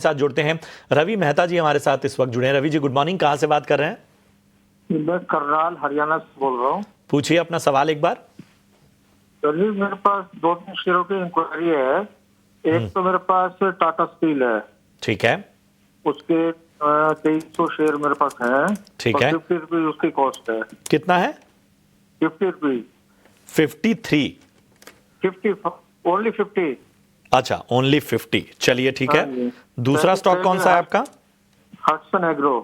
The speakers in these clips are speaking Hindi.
साथ जुड़ते हैं रवि मेहता जी हमारे साथ इस वक्त जुड़े हैं। रवि जी गुड मॉर्निंग, कहाँ से बात कर रहे हैं? मैं करनाल हरियाणा से बोल रहा हूँ। पूछिए अपना सवाल एक बार। रवि मेरे पास 2-3 शेयरों की इंक्वायरी है। एक तो मेरे पास टाटा स्टील है, ठीक है, उसके 2300 शेयर मेरे पास हैं। ठीक है। 50 रुपीज उसकी कॉस्ट है। कितना है? 50 रुपीज। 53? 50, ओनली 50। अच्छा, ओनली 50। चलिए ठीक है। हाँ जी। दूसरा स्टॉक कौन सा है आपका? हटसन एग्रो।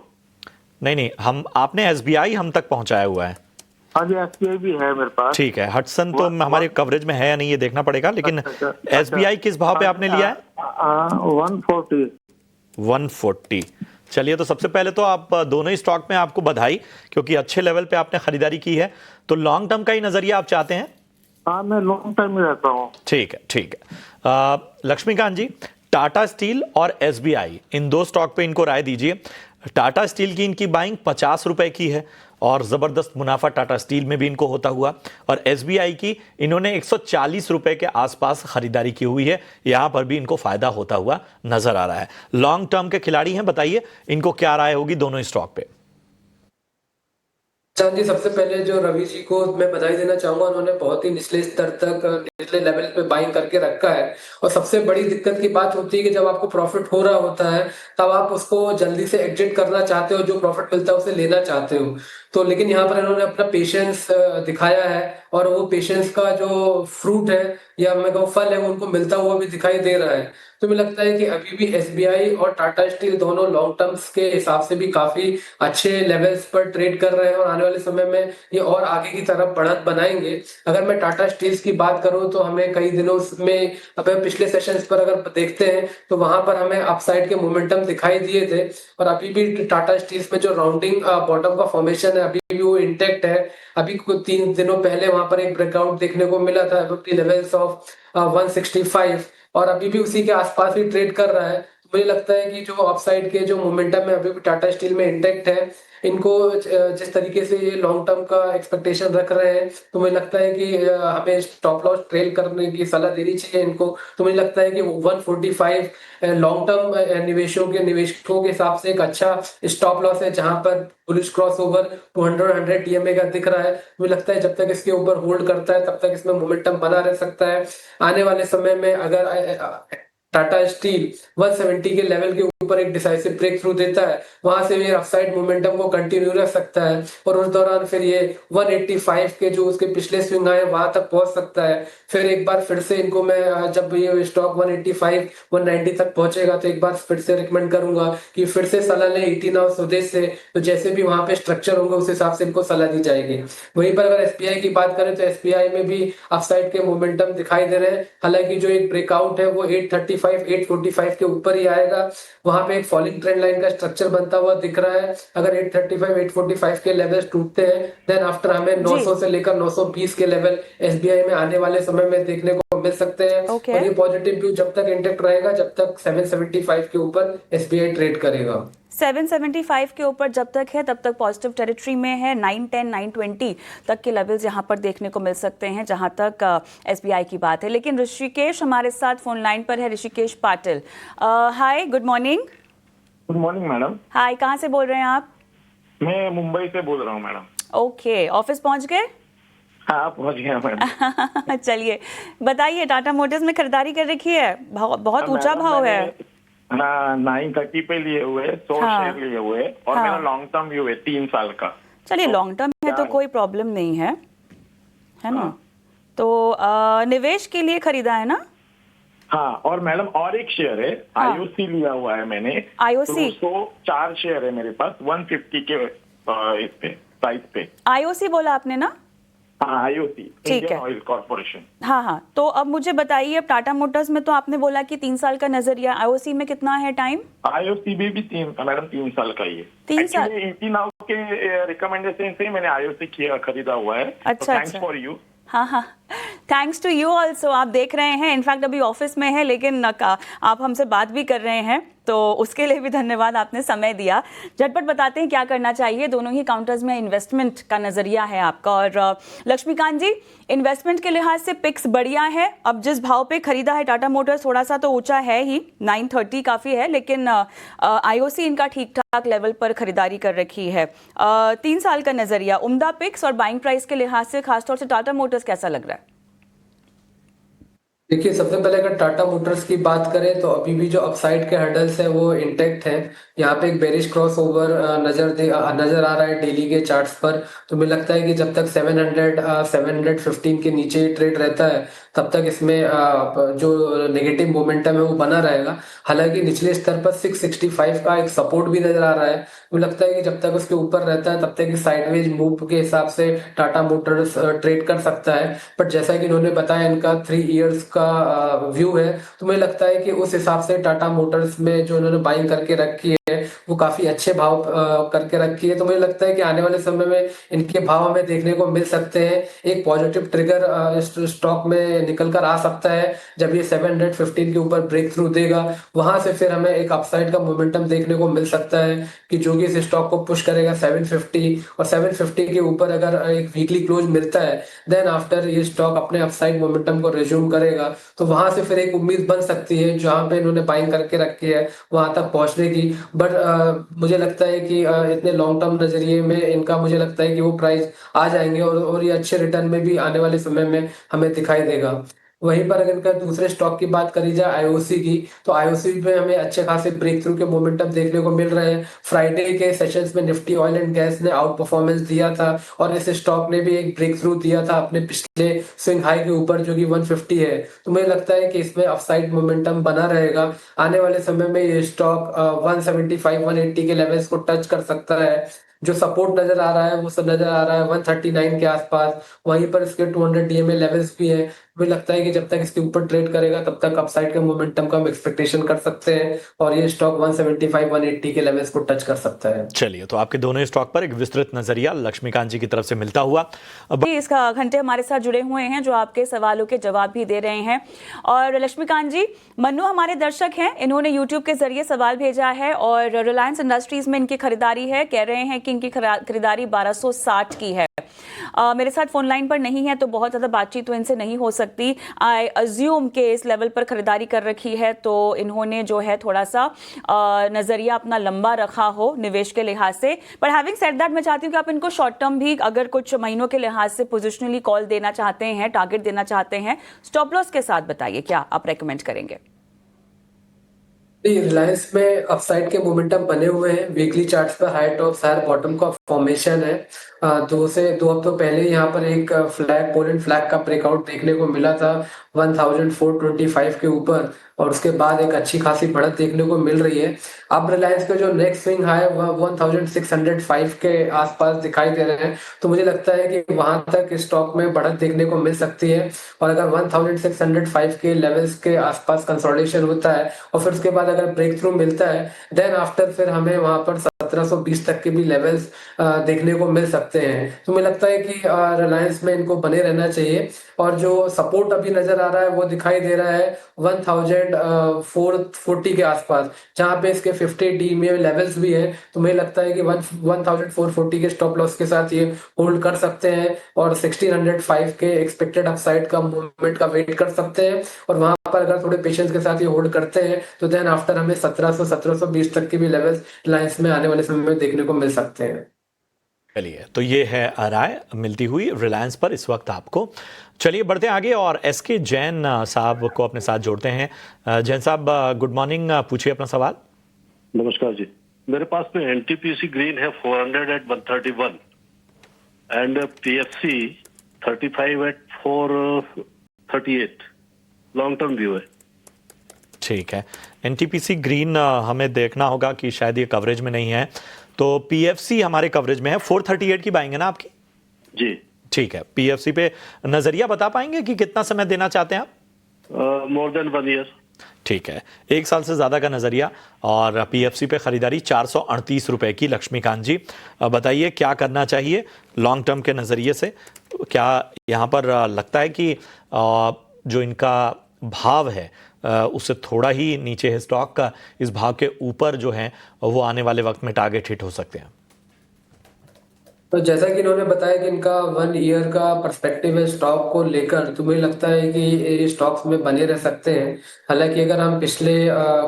नहीं, हम आपने एसबीआई हम तक पहुंचाया हुआ है। हाँ जी, एसबीआई भी है मेरे पास। ठीक है, हटसन तो हमारे कवरेज में है या नहीं ये देखना पड़ेगा, लेकिन एसबीआई किस भाव पे आपने लिया है? 140। 140। चलिए, तो सबसे पहले तो आप दोनों ही स्टॉक में आपको बधाई, क्योंकि अच्छे लेवल पे आपने खरीदारी की है। तो लॉन्ग टर्म का ही नजरिया आप चाहते हैं? हाँ, मैं लॉन्ग टाइम में रहता हूँ। ठीक है, ठीक है। लक्ष्मीकांत जी, टाटा स्टील और एसबीआई, इन दो स्टॉक पे इनको राय दीजिए। टाटा स्टील की इनकी बाइंग 50 रुपए की है और जबरदस्त मुनाफा टाटा स्टील में भी इनको होता हुआ, और एसबीआई की इन्होंने 140 रुपए के आसपास खरीदारी की हुई है, यहां पर भी इनको फायदा होता हुआ नजर आ रहा है। लॉन्ग टर्म के खिलाड़ी हैं, बताइए इनको क्या राय होगी दोनों स्टॉक पे? चांद जी, सबसे पहले जो रवि जी को मैं बधाई देना चाहूंगा, उन्होंने बहुत ही निचले स्तर तक निचले लेवल पे बाइंग करके रखा है। और सबसे बड़ी दिक्कत की बात होती है कि जब आपको प्रॉफिट हो रहा होता है तब आप उसको जल्दी से एग्जिट करना चाहते हो, जो प्रॉफिट मिलता है उसे लेना चाहते हो। तो लेकिन यहाँ पर इन्होंने अपना पेशेंस दिखाया है, और वो पेशेंस का जो फ्रूट है या मैं कहूँ फल है, वो उनको मिलता हुआ भी दिखाई दे रहा है। तो मुझे लगता है कि अभी भी एसबीआई और टाटा स्टील दोनों लॉन्ग टर्म्स के हिसाब से भी काफी अच्छे लेवल्स पर ट्रेड कर रहे हैं, और आने वाले समय में ये और आगे की तरफ बढ़त बनाएंगे। अगर मैं टाटा स्टील्स की बात करूं तो हमें कई दिनों में, अब पिछले सेशंस पर अगर देखते हैं तो वहां पर हमें अपसाइड के मोमेंटम दिखाई दिए थे, और अभी भी टाटा स्टील्स में जो राउंडिंग बॉटम का फॉर्मेशन है अभी भी वो इंटेक्ट है। अभी कुछ 3 दिनों पहले वहां पर एक ब्रेकआउट देखने को मिला था लेवल्स ऑफ 165, और अभी भी उसी के आसपास ही ट्रेड कर रहा है। मुझे लगता है कि जो अपसाइड के जो मोमेंटम है अभी भी टाटा स्टील में इंटेक्ट है। इनको जिस तरीके से ये लॉन्ग टर्म का एक्सपेक्टेशन रख रहे हैं, तो मुझे लगता है कि हमें स्टॉप लॉस ट्रेल करने की सलाह देनी चाहिए इनको। तो मुझे लगता है कि 145 लॉन्ग टर्म निवेशकों के हिसाब से एक अच्छा स्टॉप लॉस है, जहां पर बुलिश क्रॉस ओवर 200 टीएमए का दिख रहा है। मुझे लगता है जब तक इसके ऊपर होल्ड करता है तब तक इसमें मोमेंटम बना रह सकता है। आने वाले समय में अगर टाटा स्टील 170 के लेवल के ऊपर एक डिसाइसिव ब्रेक थ्रू देता है, वहां से भी अपसाइड मोमेंटम को कंटिन्यू रख सकता है, और उस दौरान फिर ये 185 के जो उसके पिछले स्विंग आए वहां तक पहुंच सकता है। फिर एक बार फिर से इनको मैं जब ये स्टॉक 185 190 तक पहुंचेगा तो एक बार फिर से रिकमेंड करूंगा कि फिर से सलाह लें 18 स्वदेश से। तो जैसे भी वहां पे स्ट्रक्चर होंगे उस हिसाब से इनको सलाह दी जाएगी। वहीं पर अगर एसबीआई की बात करें तो एसबीआई में भी अपसाइड के मोमेंटम दिखाई दे रहे हैं। हालांकि जो एक ब्रेकआउट है वो 835 845 के ऊपर ही आएगा। वहां पे एक फॉलिंग ट्रेंड लाइन का स्ट्रक्चर बनता हुआ दिख रहा है। अगर 835 845 के लेवल्स टूटते हैं, देन आफ्टर हमें 900 से लेकर 920 के लेवल एसबीआई में आने वाले समय में देखने को मिल सकते हैं। और ये पॉजिटिव व्यू जब तक इंटेक्ट रहेगा, जब तक 775 के ऊपर एसबीआई ट्रेड करेगा। 775 के ऊपर जब तक है तब तक पॉजिटिव टेरिटरी में है। 910 920 तक के लेवल्स यहाँ पर देखने को मिल सकते हैं जहाँ तक एसबीआई की बात है। लेकिन ऋषिकेश हमारे साथ फोन लाइन पर है, Rishikesh Patil. Hi, good morning. Good morning madam. Hi, कहाँ से बोल रहे हैं आप? मैं मुंबई से बोल रहा हूँ मैडम। ओके, ऑफिस पहुँच गए? हाँ, पहुँच गया मैडम। चलिए बताइए, टाटा मोटर्स में खरीदारी कर रखी है? बहुत ऊंचा भाव है। 930 पे लिए हुए 100 शेयर लिए हुए, और मेरा लॉन्ग टर्म व्यू है 3 साल का। चलिए, लॉन्ग टर्म है तो कोई प्रॉब्लम नहीं है, है ना? तो निवेश के लिए खरीदा है ना? हाँ, और मैडम और एक शेयर है, आईओसी लिया हुआ है मैंने। आईओसी? तो 4 शेयर है मेरे पास 150 के इस पे प्राइस पे। आईओसी बोला आपने ना? हाँ, आईओसी, इंडियन ऑयल कॉर्पोरेशन। हाँ, तो अब मुझे बताइए, अब टाटा मोटर्स में तो आपने बोला कि 3 साल का नजरिया, आईओसी में कितना है टाइम? आईओसी में भी मैडम 3 साल का ही है। 3 साल नाउ के रिकमेंडेशन से मैंने आईओसी खरीदा हुआ है। अच्छा, थैंक्स फॉर यू। हाँ, थैंक्स टू यू ऑल्सो। आप देख रहे हैं, इनफैक्ट अभी ऑफिस में है लेकिन आप हमसे बात भी कर रहे हैं, तो उसके लिए भी धन्यवाद, आपने समय दिया। झटपट बताते हैं क्या करना चाहिए, दोनों ही काउंटर्स में इन्वेस्टमेंट का नजरिया है आपका। और लक्ष्मीकांत जी, इन्वेस्टमेंट के लिहाज से पिक्स बढ़िया है। अब जिस भाव पे खरीदा है टाटा मोटर्स, थोड़ा सा तो ऊंचा है ही, 930 काफी है, लेकिन आईओसी इनका ठीक ठाक लेवल पर खरीदारी कर रखी है। 3 साल का नजरिया, उम्दा पिक्स और बाइंग प्राइस के लिहाज से खासतौर से टाटा मोटर्स कैसा लग रहा है? देखिए, सबसे पहले अगर टाटा मोटर्स की बात करें तो अभी भी जो अपसाइड के हर्डल्स है वो इंटेक्ट है। यहाँ पे एक बेरिश क्रॉस ओवर नजर आ रहा है डेली के चार्ट्स पर। तो मुझे लगता है कि जब तक 715 के नीचे ट्रेड रहता है तब तक इसमें जो नेगेटिव मोमेंटम है वो बना रहेगा। हालांकि निचले स्तर पर 665 का एक सपोर्ट भी नजर आ रहा है। मुझे लगता है कि जब तक उसके ऊपर रहता है तब तक साइडवेज मूव के हिसाब से टाटा मोटर्स ट्रेड कर सकता है। बट जैसा कि इन्होंने बताया, इनका 3 इयर्स का व्यू है, तो मुझे लगता है कि उस हिसाब से टाटा मोटर्स में जो इन्होंने बाइंग करके रखी है वो काफी अच्छे भाव करके रखी है। तो मुझे लगता है कि आने वाले समय में इनके भाव हमें देखने को मिल सकते हैं। एक पॉजिटिव ट्रिगर स्टॉक में निकल कर आ सकता है जब ये 715 के ऊपर ब्रेक थ्रू देगा। वहां से फिर हमें एक अपसाइड का मोमेंटम देखने को मिल सकता है कि जो कि इस स्टॉक को पुश करेगा 750, और 750 के ऊपर अगर एक वीकली क्लोज मिलता है देन आफ्टर ये स्टॉक अपने अपसाइड मोमेंटम को रिज्यूम करेगा। तो वहां से फिर एक उम्मीद बन सकती है जहां पे इन्होंने बाइंग करके रखी है वहां तक पहुंचने की। बट मुझे लगता है कि इतने लॉन्ग टर्म नजरिए में इनका मुझे लगता है कि वो प्राइस आ जाएंगे और ये अच्छे रिटर्न में भी आने वाले समय में हमें दिखाई देगा। वहीं पर अगर इनका दूसरे स्टॉक की बात करी जाए आईओसी की, तो आईओसी पे हमें अच्छे खासे ब्रेक थ्रू के मोमेंटम देखने को मिल रहे हैं। फ्राइडे के सेशंस में निफ्टी ऑयल एंड गैस ने आउट परफॉर्मेंस दिया था और इस स्टॉक ने भी एक ब्रेक थ्रू दिया था अपने पिछले स्विंग हाई के ऊपर जो कि 150 है। तो मुझे लगता है कि इसमें अपसाइड मोमेंटम बना रहेगा। आने वाले समय में ये स्टॉक 175 180 के लेवल्स को टच कर सकता है। जो सपोर्ट नजर आ रहा है वो सब नजर आ रहा है 139 के आसपास। वहीं पर इसके 200 डीएमए लेवल्स भी है। मुझे लगता है कि जब तक इसके ऊपर ट्रेड करेगा तब तक अपसाइड के मोमेंटम का हम एक्सपेक्टेशन कर सकते हैं और ये स्टॉक 175 180 के लेवल्स को टच कर सकता है। चलिए, तो आपके दोनों स्टॉक पर एक विस्तृत नजरिया लक्ष्मीकांत जी की तरफ से मिलता हुआ। इसका घंटे हमारे साथ जुड़े हुए हैं जो आपके सवालों के जवाब भी दे रहे हैं। और लक्ष्मीकांत जी, मन्नू हमारे दर्शक हैं, इन्होंने यूट्यूब के जरिए सवाल भेजा है और रिलायंस इंडस्ट्रीज में इनकी खरीदारी है। कह रहे हैं कि इनकी खरीदारी 1260 की है। मेरे साथ फोन लाइन पर नहीं है तो बहुत ज़्यादा बातचीत तो इनसे नहीं हो सकती। आई अज्यूम के इस लेवल पर खरीदारी कर रखी है तो इन्होंने जो है थोड़ा सा नज़रिया अपना लंबा रखा हो निवेश के लिहाज से। पर हैविंग सेड दैट, मैं चाहती हूँ कि आप इनको शॉर्ट टर्म भी अगर कुछ महीनों के लिहाज से पोजिशनली कॉल देना चाहते हैं, टारगेट देना चाहते हैं, स्टॉप लॉस के साथ बताइए क्या आप रेकमेंड करेंगे? रिलायंस में अपसाइड के मोमेंटम बने हुए हैं। वीकली चार्ट्स पर हाई टॉप हायर बॉटम का फॉर्मेशन है। 2 हफ्तों पहले यहाँ पर एक पोलैंड फ्लैग का ब्रेकआउट देखने को मिला था 1425 के ऊपर और उसके बाद एक अच्छी खासी बढ़त देखने को मिल रही है। अब रिलायंस का जो नेक्स्ट स्विंग हाई वह 1605 के आसपास दिखाई दे रहे हैं। तो मुझे लगता है कि वहां तक स्टॉक में बढ़त देखने को मिल सकती है और अगर 1605 के लेवल्स के आसपास कंसोलिडेशन होता है और फिर उसके बाद अगर ब्रेक थ्रू मिलता है देन आफ्टर फिर हमें वहां पर 1720 तक के भी लेवल्स देखने को मिल सकते हैं। तो मुझे लगता है कि रिलायंस में इनको बने रहना चाहिए और जो सपोर्ट अभी नजर आ रहा है वो दिखाई दे रहा है 1440 के आसपास, जहां पे इसके 50 डी में लेवल्स भी है। तो मुझे लगता है कि 1440 के स्टॉप लॉस के साथ ये होल्ड कर सकते हैं और 1605 के एक्सपेक्टेड अपसाइड का मूवमेंट का वेट कर सकते हैं और वहां पर अगर थोड़े पेशेंस के साथ ये होल्ड करते हैं तो देन आफ्टर हमें 1720 तक के भी लेवल्स रिलायंस में आने वाले समय में देखने को मिल सकते हैं। चलिए, तो ये है राय मिलती हुई रिलायंस पर इस वक्त आपको। चलिए बढ़ते आगे और एसके जैन साहब को अपने साथ जोड़ते हैं। जैन साहब, गुड मॉर्निंग, पूछिए अपना सवाल। नमस्कार जी, मेरे पास में एनटीपीसी ग्रीन है 400 at 131 and PFC 35 at 438, long term view है। ठीक है, एनटीपीसी ग्रीन हमें देखना होगा कि शायद ये कवरेज में नहीं है, तो पीएफसी हमारे कवरेज में है। 438 की बाइंग है ना आपकी? जी ठीक है, पीएफसी पे नजरिया बता पाएंगे कि कितना समय देना चाहते हैं आप? More than 1 year. ठीक है, 1 साल से ज़्यादा का नज़रिया और पीएफसी पे ख़रीदारी 438 रुपए की। लक्ष्मीकांत जी बताइए क्या करना चाहिए लॉन्ग टर्म के नज़रिए से? क्या यहाँ पर लगता है कि जो इनका भाव है उससे थोड़ा ही नीचे है स्टॉक का, इस भाव के ऊपर जो है वो आने वाले वक्त में टारगेट हिट हो सकते हैं? तो जैसा कि इन्होंने बताया कि इनका 1 ईयर का पर्सपेक्टिव है स्टॉक को लेकर, तो मुझे लगता है कि ये स्टॉक्स में बने रह सकते हैं। हालांकि अगर हम पिछले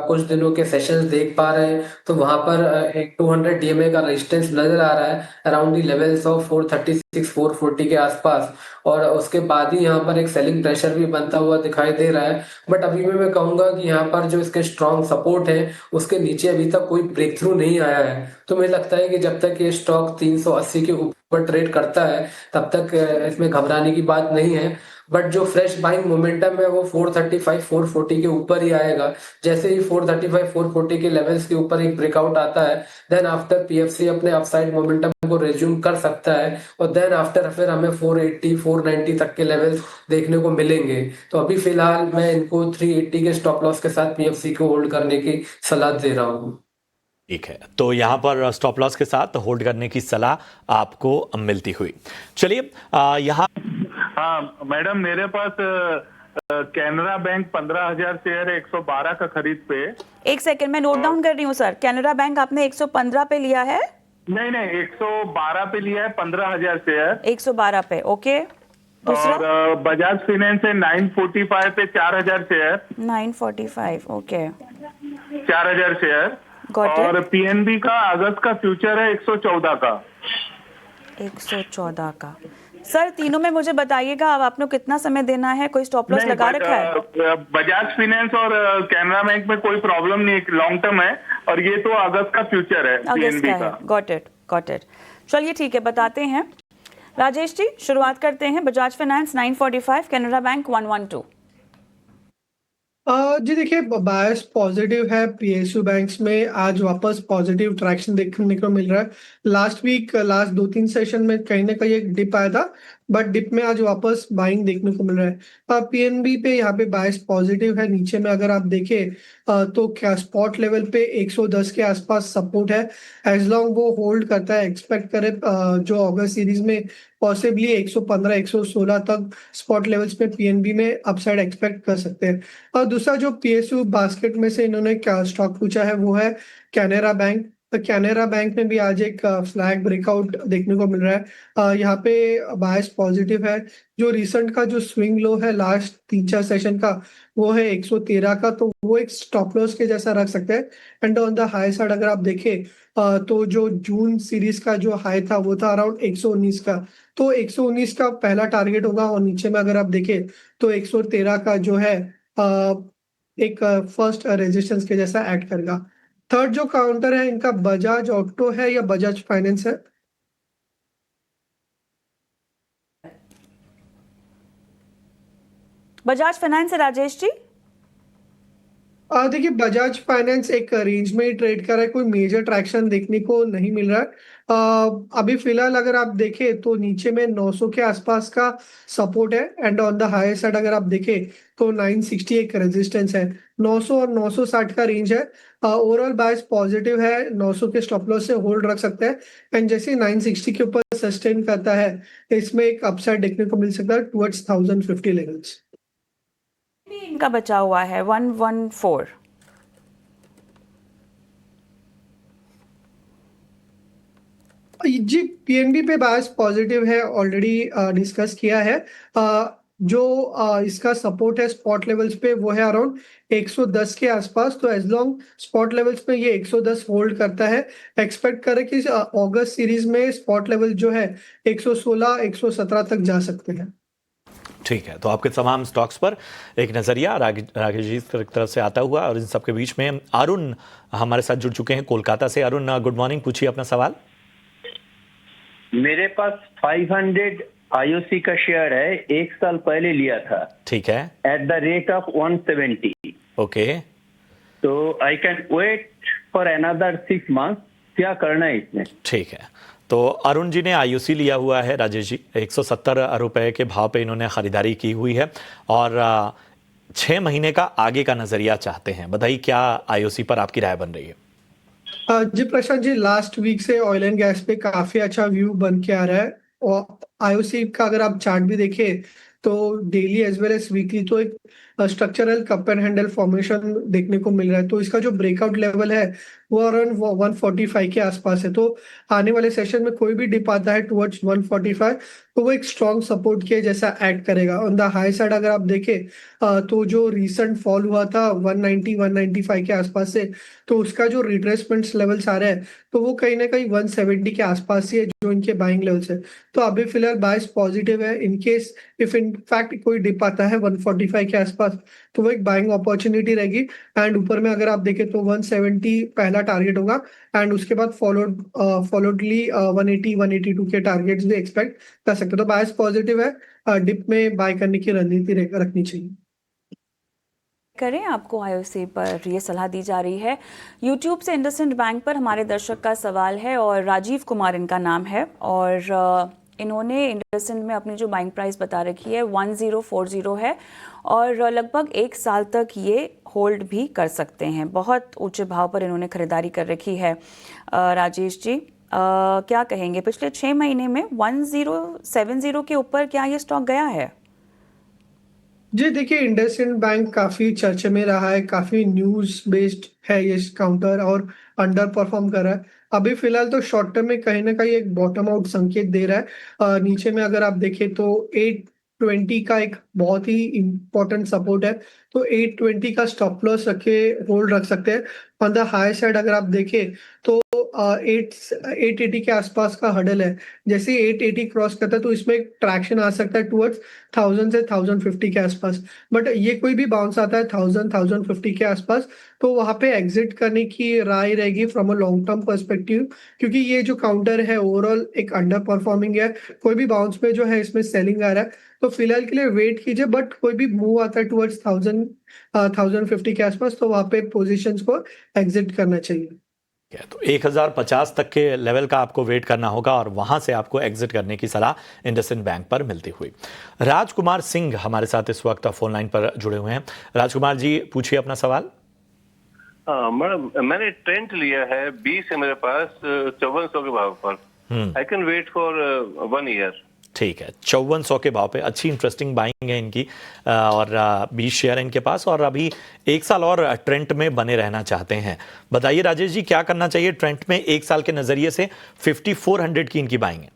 कुछ दिनों के सेशंस देख पा रहे हैं तो वहां पर एक 200 डीएमए का रेजिस्टेंस नजर आ रहा है अराउंड दी लेवल्स ऑफ 436 440 के आसपास, और उसके बाद ही यहाँ पर एक सेलिंग प्रेशर भी बनता हुआ दिखाई दे रहा है। बट अभी भी मैं कहूंगा कि यहाँ पर जो इसके स्ट्रॉन्ग सपोर्ट है उसके नीचे अभी तक कोई ब्रेक थ्रू नहीं आया है। तो मुझे लगता है कि जब तक ये स्टॉक 380 के ऊपर ट्रेड करता है तब तक इसमें घबराने की बात नहीं है। बट जो फ्रेश बाइंग मोमेंटम है वो 435 440 के ऊपर ही आएगा। जैसे ही 435 440 के लेवल्स के ऊपर एक ब्रेकआउट आता है, देन आफ्टर पीएफसी अपने अपसाइड मोमेंटम को रिज्यूम कर सकता है, और देन आफ्टर फिर हमें 480 490 तक के लेवल्स देखने को मिलेंगे। तो अभी फिलहाल मैं इनको 380 के स्टॉप लॉस के साथ पीएफसी को होल्ड करने की सलाह दे रहा हूँ। ठीक है, तो यहाँ पर स्टॉप लॉस के साथ होल्ड करने की सलाह आपको मिलती हुई। चलिए यहाँ हाँ मैडम, मेरे पास कैनरा बैंक 15,000 शेयर 112 का खरीद पे। एक सेकंड, मैं नोट डाउन कर रही हूँ सर। कैनरा बैंक आपने 115 पे लिया है? नहीं 112 पे लिया है 15,000 शेयर। 112 पे, ओके। दूसरा? और बजाज फाइनेंस है 945 पे 4,000 share. 945, okay. 4,000 share. Got it. और पीएनबी का अगस्त का फ्यूचर है 114 का। 114 का। सर तीनों में मुझे बताइएगा अब आपने कितना समय देना है, कोई स्टॉप लॉस लगा रखा है? बजाज फाइनेंस और कैनरा बैंक में कोई प्रॉब्लम नहीं, लॉन्ग टर्म है, और ये तो अगस्त का फ्यूचर है पीएनबी का। Got it. चलिए ठीक है, बताते हैं। राजेश जी शुरुआत करते हैं। Bajaj finance 945, Canara bank 112। जी देखिए, बायस पॉजिटिव है पीएसयू बैंक्स में। आज वापस पॉजिटिव ट्रैक्शन देखने को मिल रहा है। लास्ट 2-3 सेशन में कहीं ना कहीं एक डिप आया था, बट डिप में आज वापस बाइंग देखने को मिल रहा है। पीएनबी पे यहाँ पे बायस पॉजिटिव है। नीचे में अगर आप देखें तो क्या स्पॉट लेवल पे 110 के आसपास सपोर्ट है। एज लॉन्ग वो होल्ड करता है, एक्सपेक्ट करे जो अगस्त सीरीज में पॉसिबली 115 116 तक स्पॉट लेवल्स पे पीएनबी में अपसाइड एक्सपेक्ट कर सकते हैं। और दूसरा जो पीएसयू बास्केट में से इन्होंने क्या स्टॉक पूछा है वो है कैनरा बैंक। तो कैनरा बैंक में भी आज एक फ्लैग ब्रेकआउट देखने को मिल रहा है। यहाँ पे बायस पॉजिटिव है। जो रिसेंट का जो स्विंग लो है लास्ट 3-4 सेशन का वो है 113 का, तो वो एक स्टॉप लॉस के जैसा रख सकते हैं। And on the high side अगर आप देखें तो जो जून सीरीज का जो हाई था वो था अराउंड 119 का, तो 119 का पहला टारगेट होगा। और नीचे में अगर आप देखें तो 113 का जो है एक फर्स्ट रेजिस्टेंस के जैसा एक्ट करेगा। थर्ड जो काउंटर है इनका बजाज ऑटो है या बजाज फाइनेंस है? बजाज फाइनेंस है राजेश जी। देखिए, बजाज फाइनेंस एक रेंज में ही ट्रेड कर रहा है, कोई मेजर ट्रैक्शन देखने को नहीं मिल रहा है। अभी फिलहाल अगर आप देखें तो नीचे में 900 के आसपास का सपोर्ट है, and on the high side अगर आप देखें तो 960 एक रेजिस्टेंस है। 900 और 960 का रेंज है। ओवरऑल बायस पॉजिटिव है, 900 के स्टॉप लॉस से होल्ड रख सकते हैं। एंड जैसे 960 के ऊपर सस्टेन करता है इसमें एक अपसाइड देखने को मिल सकता है टुवर्ड्स 1050 लेवल्स। इनका बचा हुआ है 114। जी, पीएनबी पे बायस पॉजिटिव है, ऑलरेडी डिस्कस किया है। जो इसका सपोर्ट है स्पॉट लेवल्स पे वो है अराउंड 110 के आसपास। तो एज लॉन्ग स्पॉट लेवल्स पे ये 110 होल्ड करता है, एक्सपेक्ट करें कि अगस्त सीरीज में स्पॉट लेवल जो है 116 117 तक जा सकते हैं। ठीक है, तो आपके तमाम स्टॉक्स पर एक नज़रिया राकेश जी की तरफ से आता हुआ, और इन सबके बीच में अरुण हमारे साथ जुड़ चुके हैं कोलकाता से। अरुण गुड मॉर्निंग, पूछिए अपना सवाल। मेरे पास 500 आईओसी का शेयर है, 1 साल पहले लिया था। ठीक है। At the rate of 170। Okay, तो I can wait for another 6 months. क्या करना है इसमें? ठीक है, तो अरुण जी ने आईओसी लिया हुआ है राजेश जी, 170 रुपए के भाव पे इन्होंने खरीदारी की हुई है, और 6 महीने का आगे का नजरिया चाहते हैं, बताइए क्या आईओसी पर आपकी राय बन रही है? जी प्रशांत जी, लास्ट वीक से ऑयल एंड गैस पे काफी अच्छा व्यू बन के आ रहा है। और आईओसी का अगर आप चार्ट भी देखें तो daily as well as weekly तो एक structural cup and handle formation देखने को मिल रहा है। तो इसका जो ब्रेकआउट लेवल है वो अराउंड 145 के आसपास है। तो आने वाले सेशन में कोई भी डिप आता है टुवर्ड्स 145 तो वो एक स्ट्रॉन्ग सपोर्ट के जैसा एक्ट करेगा। ऑन द हाई साइड अगर आप देखें तो जो रिसेंट फॉल हुआ था 190 195 के आसपास से, तो उसका जो रिट्रेसमेंट लेवल्स आ रहे हैं तो वो कहीं ना कहीं 170 के आसपास ही है जो इनके बाइंग लेवल्स है। तो अभी फिलहाल बायस पॉजिटिव है। In case if in fact कोई डिप आता है 145 के आसपास तो वो एक बाइंग अपॉर्चुनिटी रहेगी। एंड ऊपर में अगर आप देखें तो 170 पहला टारगेट होगा एंड उसके बाद फॉलोडली 180 182 के टारगेट्स भी एक्सपेक्ट कर सकते हो। तो बायस पॉजिटिव है, डिप में बाय करने की रणनीति रखनी चाहिए। करें, आपको आईओसी पर ये सलाह दी जा रही है। यूट्यूब से इंडसइंड बैंक पर हमारे दर्शक का सवाल है और राजीव कुमार इनका नाम है और इन्होंने इंडसइंड में अपनी जो बाइंग प्राइस बता रखी है 1040 है और लगभग 1 साल तक ये होल्ड भी कर सकते हैं। बहुत ऊंचे भाव पर इन्होंने खरीदारी कर रखी है। राजेश जी क्या कहेंगे, पिछले 6 महीने में 1070 के ऊपर क्या ये स्टॉक गया है? जी देखिए, इंडसइंड बैंक काफी चर्चे में रहा है, काफी न्यूज बेस्ड है ये काउंटर और अंडर परफॉर्म कर रहा है। अभी फिलहाल तो शॉर्ट टर्म में कहीं ना कहीं एक बॉटम आउट संकेत दे रहा है। नीचे में अगर आप देखें तो 820 का एक बहुत ही इंपॉर्टेंट सपोर्ट है। तो 820 का स्टॉप लॉस रखे होल्ड रख सकते हैं। ऑन द हाई साइड अगर आप देखें तो 880 के आसपास का हडल है। जैसे 880 क्रॉस करता है तो इसमें एक ट्रैक्शन आ सकता है टुवर्ड्स 1000 से 1050 के आसपास। बट ये कोई भी बाउंस आता है 1050 के आसपास तो वहां पे एग्जिट करने की राय रहेगी from a long term perspective, क्योंकि ये जो काउंटर है ओवरऑल एक अंडर परफॉर्मिंग है। कोई भी बाउंस पे जो है इसमें सेलिंग आ रहा है तो फिलहाल के लिए वेट कीजिए। बट कोई भी मूव आता है टुवर्ड्स 1050 के आसपास तो वहां पे पोजीशंस को एग्जिट करना चाहिए। तो 1050 तक के लेवल का आपको वेट करना होगा और वहां से आपको एग्जिट करने की सलाह इंडसइंड बैंक पर मिलती हुई। राजकुमार सिंह हमारे साथ इस वक्त फोन लाइन पर जुड़े हुए हैं। राजकुमार जी पूछिए अपना सवाल। मैडम मैंने ट्रेंट लिया है 20 है मेरे पास 5400 के भाव पर। I can wait for 1 year. ठीक है, 5400 के भाव पे अच्छी इंटरेस्टिंग बाइंग है इनकी और 20 शेयर इनके पास और अभी 1 साल और ट्रेंट में बने रहना चाहते हैं। बताइए राजेश जी क्या करना चाहिए ट्रेंट में 1 साल के नजरिए से? 5400 की इनकी बाइंग है।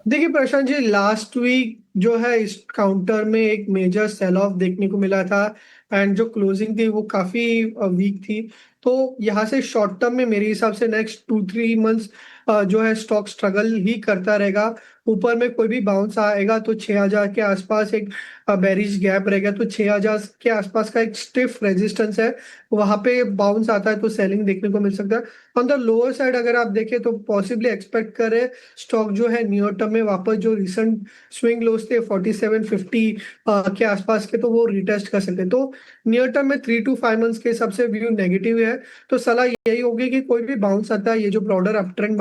देखिए प्रशांत जी, लास्ट वीक जो है इस काउंटर में एक मेजर सेल ऑफ देखने को मिला था एंड जो क्लोजिंग थी वो काफी वीक थी। तो यहाँ से शॉर्ट टर्म में मेरे हिसाब से नेक्स्ट 2-3 मंथ्स जो है स्टॉक स्ट्रगल ही करता रहेगा। ऊपर में कोई भी बाउंस आएगा तो 6000 के आसपास एक बेरिश गैप रहेगा। तो 6000 के आसपास का एक स्टिफ रेजिस्टेंस है, वहां पे बाउंस आता है तो सेलिंग देखने को मिल सकता है। ऑन द लोअर साइड अगर आप देखें तो पॉसिबली एक्सपेक्ट करें स्टॉक जो है नियर टर्म में वापस जो रिसेंट स्विंग लोस थे 4750 के आसपास के तो वो रिटेस्ट कर सकते हैं। तो नियर टर्म में 3 to 5 मंथ्स के हिसाब से व्यू नेगेटिव है। तो सलाह यही होगी कि कोई भी बाउंस आता है, ये जो ब्रॉडर अपट्रेंड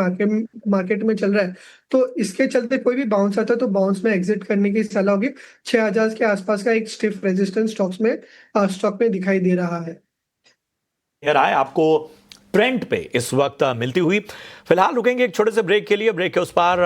मार्केट में चल रहा है तो इसके चलते कोई भी बाउंस आता है तो बाउंस में एग्जिट करने की सलाह होगी। 6000 के आसपास का एक स्टिफ रेजिस्टेंस स्टॉक में दिखाई दे रहा है। राय आपको ट्रेंड पे इस वक्त मिलती हुई। फिलहाल रुकेंगे एक छोटे से ब्रेक के लिए। ब्रेक के उस पार